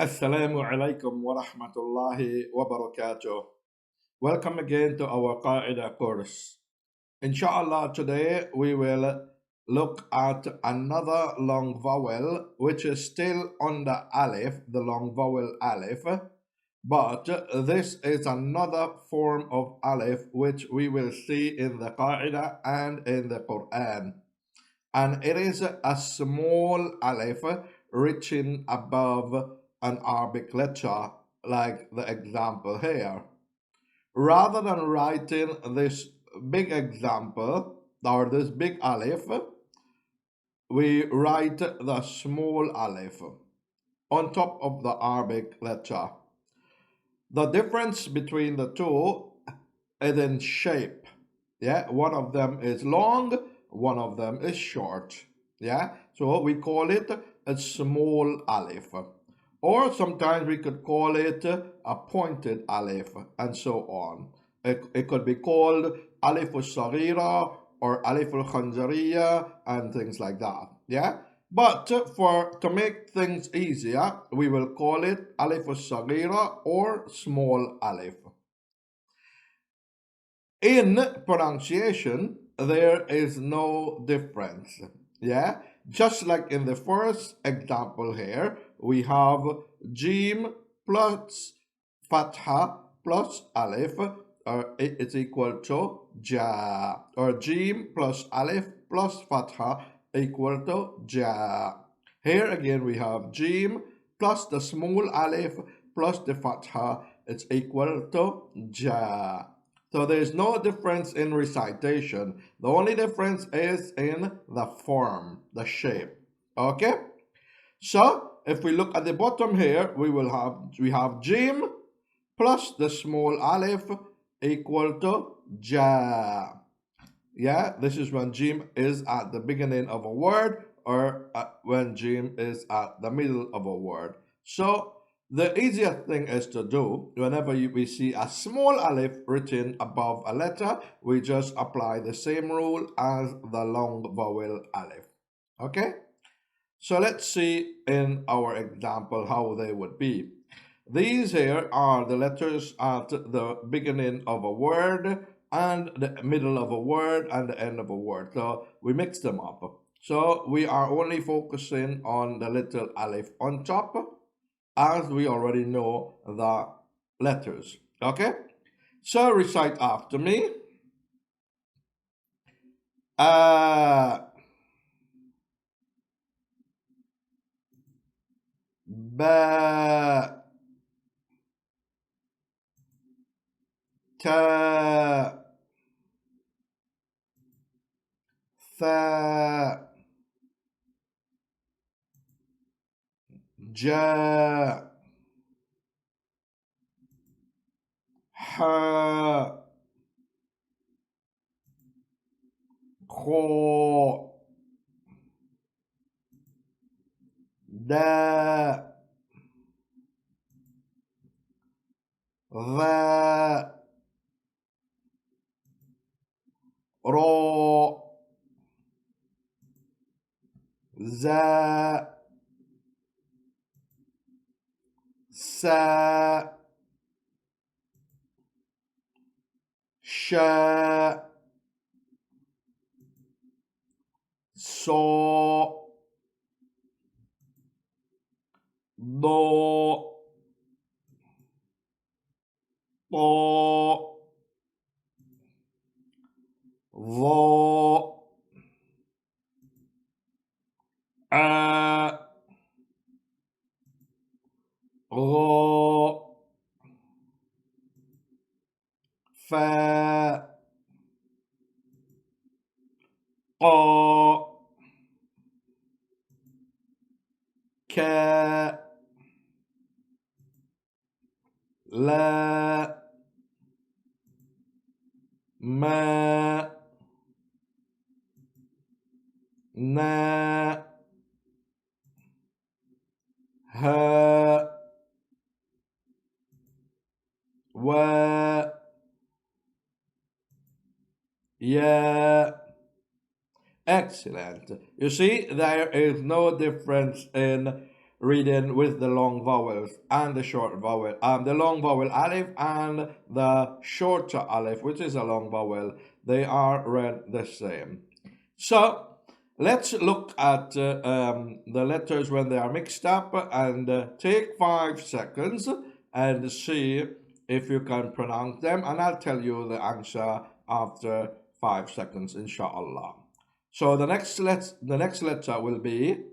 Assalamu alaikum wa rahmatullahi wa barakatuh. Welcome again to our Qaida course. Inshallah, today we will look at another long vowel which is still on the alif, the long vowel alif, but this is another form of alif which we will see in the Qaida and in the Qur'an. And it is a small alif reaching above an Arabic letter, like the example here. Rather than writing this big example or this big alif, we write the small alif on top of the Arabic letter. The difference between the two is in shape. Yeah, one of them is long, one of them is short. Yeah, so we call it a small alif. Or sometimes we could call it a pointed alif, and so on. It could be called Alifus Sagheerah or Aliful Khanzariya and things like that. Yeah, but to make things easier, we will call it Alifus Sagheerah or small alif. In pronunciation, there is no difference. Yeah, just like in the first example here, we have Jim plus Fatha plus Alif, or it's equal to Ja, or Jim plus Alif plus Fatha equal to Ja. Here again we have Jim plus the small Alif plus the Fatha, it's equal to Ja. So there is no difference in recitation. The only difference is in the form, the shape. Okay? So if we look at the bottom here, we have Jim plus the small alif equal to Ja. Yeah, this is when Jim is at the beginning of a word or when Jim is at the middle of a word. So the easiest thing is to do whenever we see a small alif written above a letter, we just apply the same rule as the long vowel alif. Okay? So let's see in our example how they would be. These here are the letters at the beginning of a word and the middle of a word and the end of a word. So we mix them up. So we are only focusing on the little alif on top, as we already know the letters. Okay? So recite after me. Ba, ta, tha, ja, ha, kho, da, dha, ro, za, sa, sha, so, do, po, vo, a, ro, fa, qa, ka, la, ma, na, ha, wa, ya. Excellent. You see, there is no difference in reading with the long vowels and the short vowel, the long vowel alif and the shorter alif, which is a long vowel. They are read the same. So let's look at the letters when they are mixed up and take 5 seconds and see if you can pronounce them, and I'll tell you the answer after 5 seconds, inshallah. So the next letter will be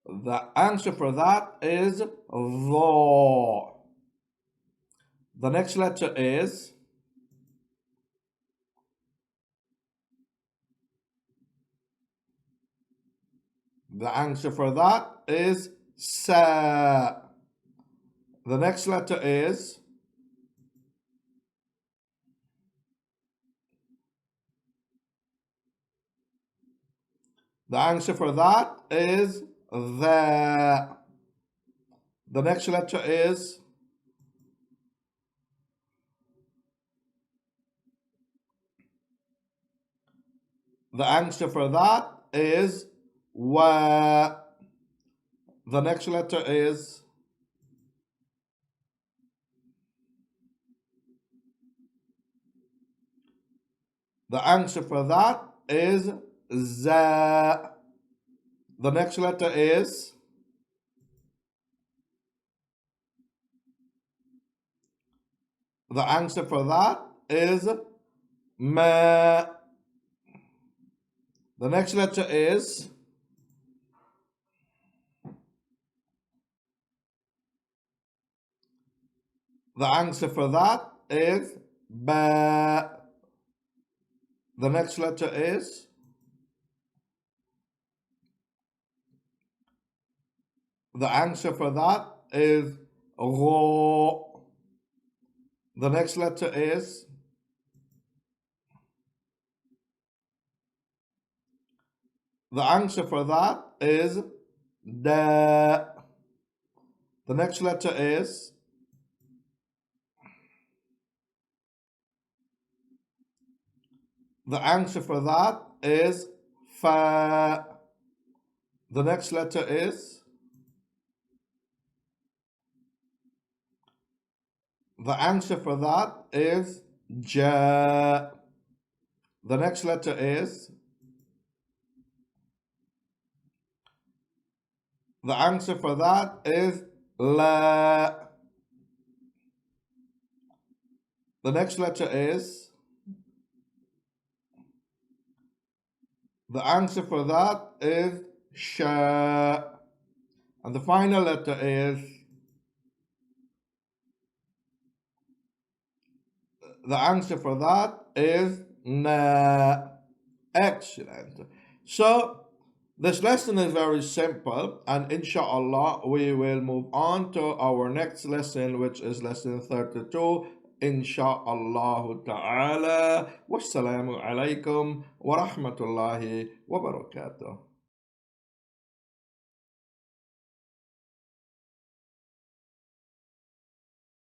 the answer for that is Dha. The next letter is the answer for that is Sa. The next letter is the answer for that is The. The next letter is the answer for that is Wa. The next letter is the answer for that is Za. The next letter is the answer for that is Ma. The next letter is the answer for that is Ba. The next letter is the answer for that is Ro. The next letter is the answer for that is Da. The next letter is the answer for that is Fa. The next letter is the answer for that is Ja. The next letter is the answer for that is La. The next letter is the answer for that is Sha. And the final letter is the answer for that is Na. Excellent. So this lesson is very simple, and inshallah we will move on to our next lesson, which is lesson 32. Insha'Allah ta'ala. Wassalamu alaikum wa rahmatullahi wa barakatuh.